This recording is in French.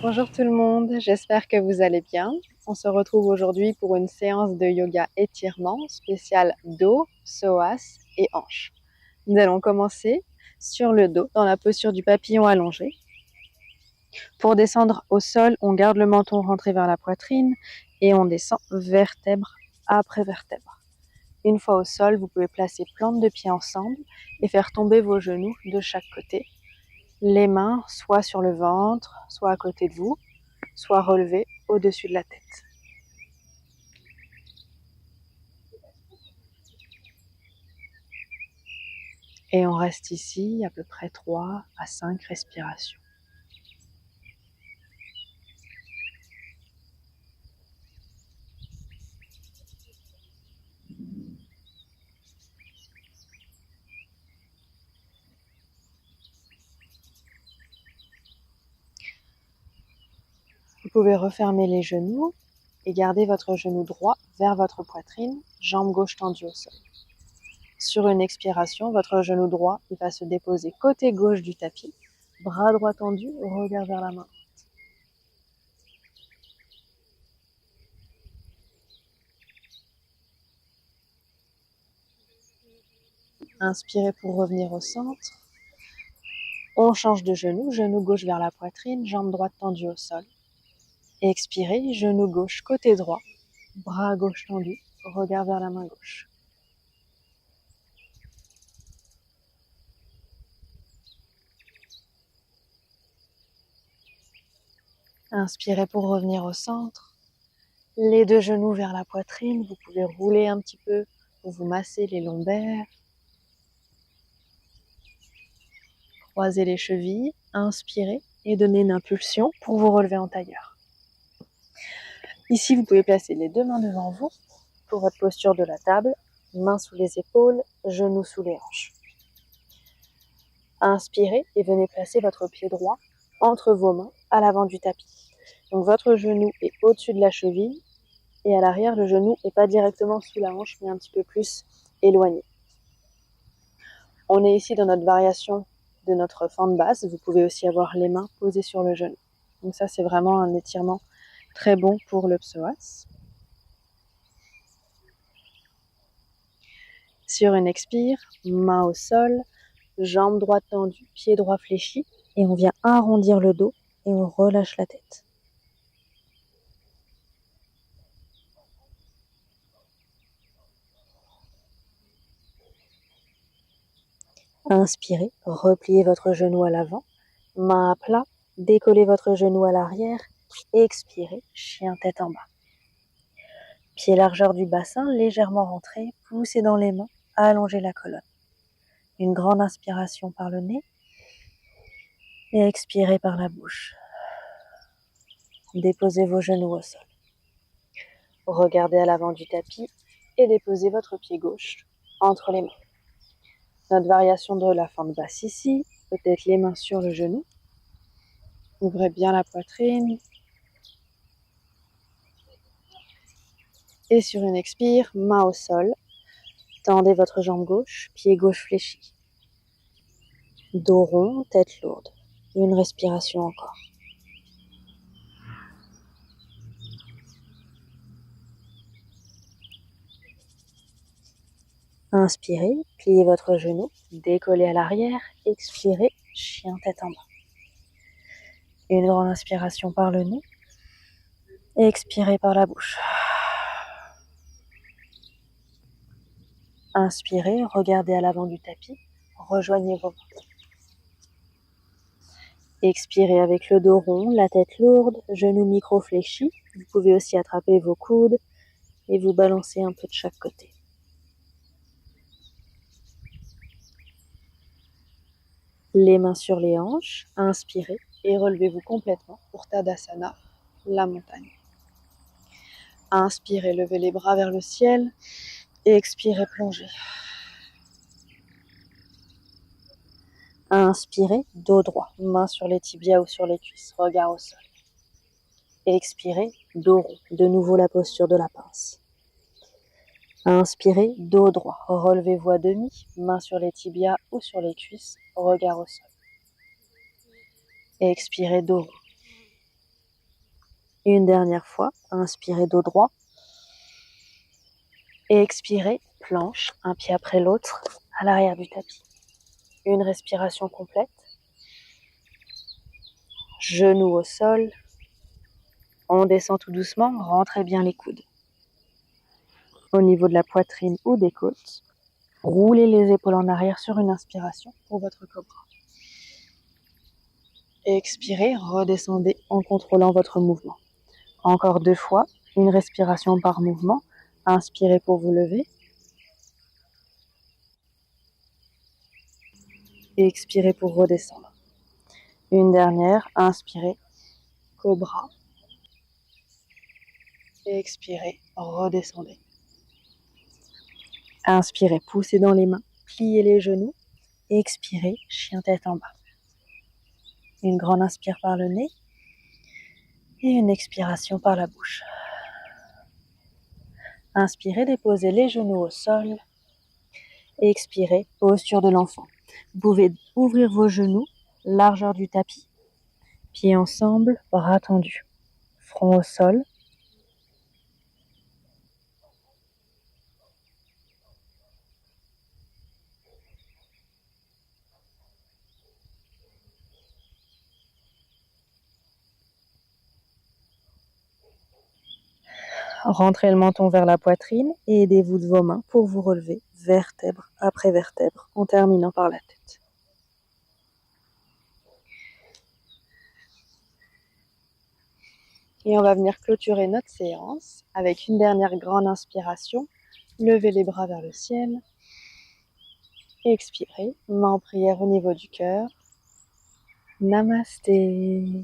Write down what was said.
Bonjour tout le monde, j'espère que vous allez bien. On se retrouve aujourd'hui pour une séance de yoga étirement spéciale dos, psoas et hanches. Nous allons commencer sur le dos dans la posture du papillon allongé. Pour descendre au sol, on garde le menton rentré vers la poitrine et on descend vertèbre après vertèbre. Une fois au sol, vous pouvez placer plante de pied ensemble et faire tomber vos genoux de chaque côté. Les mains soit sur le ventre, soit à côté de vous, soit relevées au-dessus de la tête. Et on reste ici à peu près 3 à 5 respirations. Vous pouvez refermer les genoux et garder votre genou droit vers votre poitrine, jambe gauche tendue au sol. Sur une expiration, votre genou droit va se déposer côté gauche du tapis, bras droit tendu, regard vers la main. Inspirez pour revenir au centre. On change de genou, genou gauche vers la poitrine, jambe droite tendue au sol. Expirez, genou gauche côté droit, bras gauche tendu, regard vers la main gauche. Inspirez pour revenir au centre. Les deux genoux vers la poitrine, vous pouvez rouler un petit peu pour vous masser les lombaires. Croisez les chevilles, inspirez et donnez une impulsion pour vous relever en tailleur. Ici, vous pouvez placer les deux mains devant vous pour votre posture de la table, mains sous les épaules, genoux sous les hanches. Inspirez et venez placer votre pied droit entre vos mains à l'avant du tapis. Donc votre genou est au-dessus de la cheville et à l'arrière, le genou n'est pas directement sous la hanche mais un petit peu plus éloigné. On est ici dans notre variation de notre fente basse. Vous pouvez aussi avoir les mains posées sur le genou. Donc ça, c'est vraiment un étirement très bon pour le psoas. Sur une expire, main au sol, jambe droite tendue, pied droit fléchi et on vient arrondir le dos et on relâche la tête. Inspirez, repliez votre genou à l'avant, main à plat, décollez votre genou à l'arrière, expirez, chien tête en bas. Pied largeur du bassin, légèrement rentré, poussez dans les mains, allongez la colonne. Une grande inspiration par le nez et expirez par la bouche. Déposez vos genoux au sol. Regardez à l'avant du tapis et déposez votre pied gauche entre les mains. Notre variation de la fente basse ici, peut-être les mains sur le genou. Ouvrez bien la poitrine. Et sur une expire, main au sol. Tendez votre jambe gauche, pied gauche fléchi. Dos rond, tête lourde. Une respiration encore. Inspirez, pliez votre genou, décollez à l'arrière, expirez, chien tête en bas. Une grande inspiration par le nez, expirez par la bouche. Inspirez, regardez à l'avant du tapis, rejoignez vos mains. Expirez avec le dos rond, la tête lourde, genoux micro-fléchis. Vous pouvez aussi attraper vos coudes et vous balancer un peu de chaque côté. Les mains sur les hanches, inspirez et relevez-vous complètement pour Tadasana, la montagne. Inspirez, levez les bras vers le ciel et expirez, plongez. Inspirez, dos droit, main sur les tibias ou sur les cuisses, regard au sol. Expirez, dos rond, de nouveau la posture de la pince. Inspirez, dos droit, relevez-vous à demi, main sur les tibias ou sur les cuisses, regard au sol. Expirez, dos rond. Et une dernière fois, inspirez dos droit. Et expirez, planche, un pied après l'autre, à l'arrière du tapis. Une respiration complète. Genoux au sol. On descend tout doucement, rentrez bien les coudes. Au niveau de la poitrine ou des côtes, roulez les épaules en arrière sur une inspiration pour votre cobra. Et expirez, redescendez en contrôlant votre mouvement. Encore 2 fois, une respiration par mouvement. Inspirez pour vous lever. Et expirez pour redescendre. Une dernière, inspirez, cobra. Et expirez, redescendez. Inspirez, poussez dans les mains, pliez les genoux. Et expirez, chien tête en bas. Une grande inspire par le nez. Et une expiration par la bouche. Inspirez, déposez les genoux au sol. Et expirez, posture de l'enfant. Vous pouvez ouvrir vos genoux, largeur du tapis. Pieds ensemble, bras tendus. Front au sol. Rentrez le menton vers la poitrine et aidez-vous de vos mains pour vous relever vertèbre après vertèbre en terminant par la tête. Et on va venir clôturer notre séance avec une dernière grande inspiration. Levez les bras vers le ciel. Expirez, main en prière au niveau du cœur. Namasté.